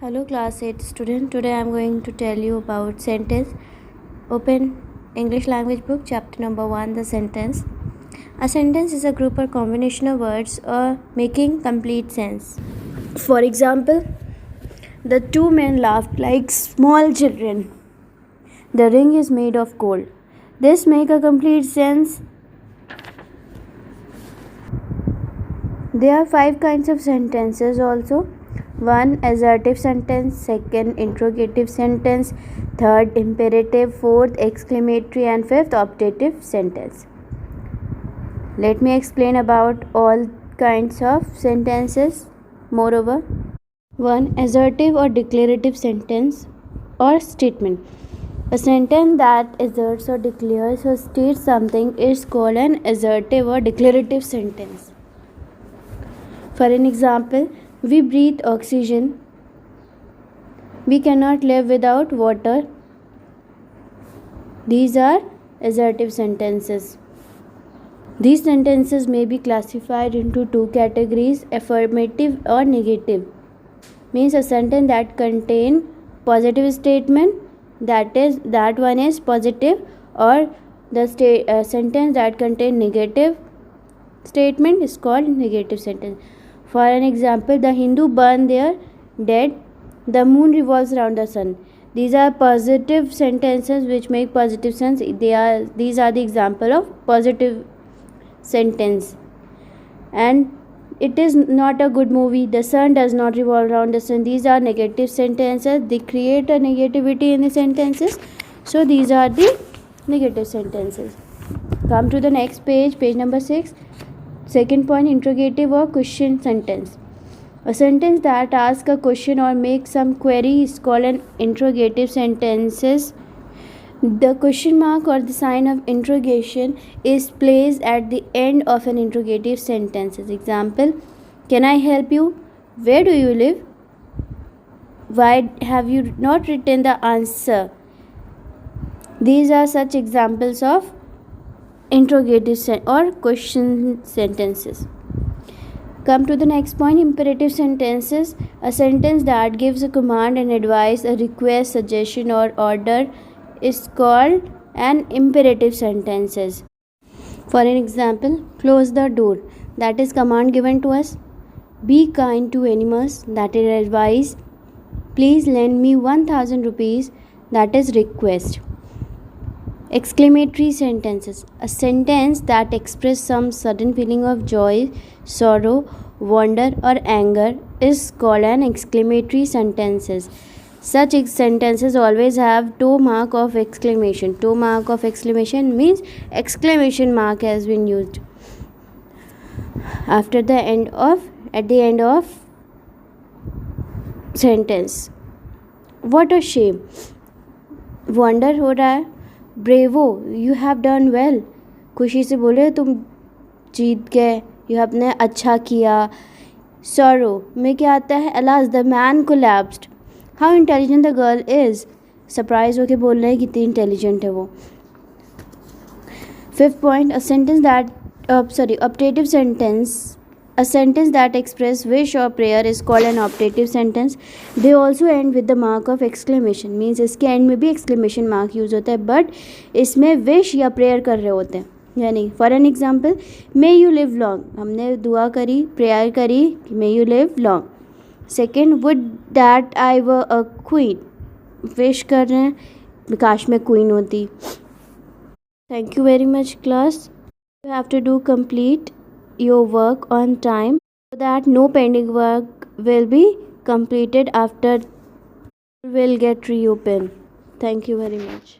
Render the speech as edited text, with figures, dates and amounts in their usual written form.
Hello class 8 student. Today I am going to tell you about sentence. Open English language book, chapter number 1, the sentence. A sentence is a group or combination of words or making complete sense. For example, the two men laughed like small children. The ring is made of gold. This make a complete sense. There are 5 kinds of sentences also. 1. Assertive sentence. 2. Interrogative sentence. 3. Imperative. 4. Exclamatory. And 5th optative sentence. Let me explain about all kinds of sentences. Moreover, 1. Assertive or declarative sentence or statement. A sentence that asserts or declares or states something is called an assertive or declarative sentence. For an example, we breathe oxygen. We cannot live without water. These are assertive sentences. These sentences may be classified into 2 categories, affirmative or negative. Means a sentence that contain positive statement, that one is positive, or the sentence that contain negative statement is called negative sentence. For an example, the Hindu burn their dead. The moon revolves around the sun. These are positive sentences which make positive sense. These are the example of positive sentence. And it is not a good movie. The sun does not revolve around the sun. These are negative sentences. They create a negativity in the sentences. So these are the negative sentences. Come to the next page, page number 6. Second point, interrogative or question sentence. A sentence that asks a question or makes some query is called an interrogative sentence. The question mark or the sign of interrogation is placed at the end of an interrogative sentence. Example, can I help you? Where do you live? Why have you not written the answer? These are such examples of interrogative or question sentences. Come to the next point, imperative sentences. A sentence that gives a command, an advice, a request, suggestion or order is called an imperative sentences. For an example, close the door. That is command given to us. Be kind to animals. That is advice. Please lend me 1000 rupees. That is request. Exclamatory sentences. A sentence that expresses some sudden feeling of joy, sorrow, wonder or anger is called an exclamatory sentences. Such sentences always have 2 mark of exclamation. 2 mark of exclamation means exclamation mark has been used at the end of sentence. What a shame. Wonder हो रहा है. Bravo, you have done well. खुशी से बोले तुम जीत गए. You have ने अच्छा किया. सॉरो में क्या आता है? Alas, the man collapsed. How intelligent the girl is. Surprise होके बोल रहे हैं कितनी इंटेलिजेंट है वो. 5th point, a sentence that optative sentence. A sentence that express wish or prayer is called an optative sentence. They also end with the mark of exclamation. Means इसके end में भी exclamation mark use होता है, but इसमें wish या prayer कर रहे होते हैं. यानी for an example, may you live long. हमने दुआ करी, prayer करी, may you live long. Second, would that I were a queen. wish कर रहे हैं, काश मैं queen होती. Thank you very much class. You have to do complete your work on time so that no pending work will be completed after will get reopened. Thank you very much.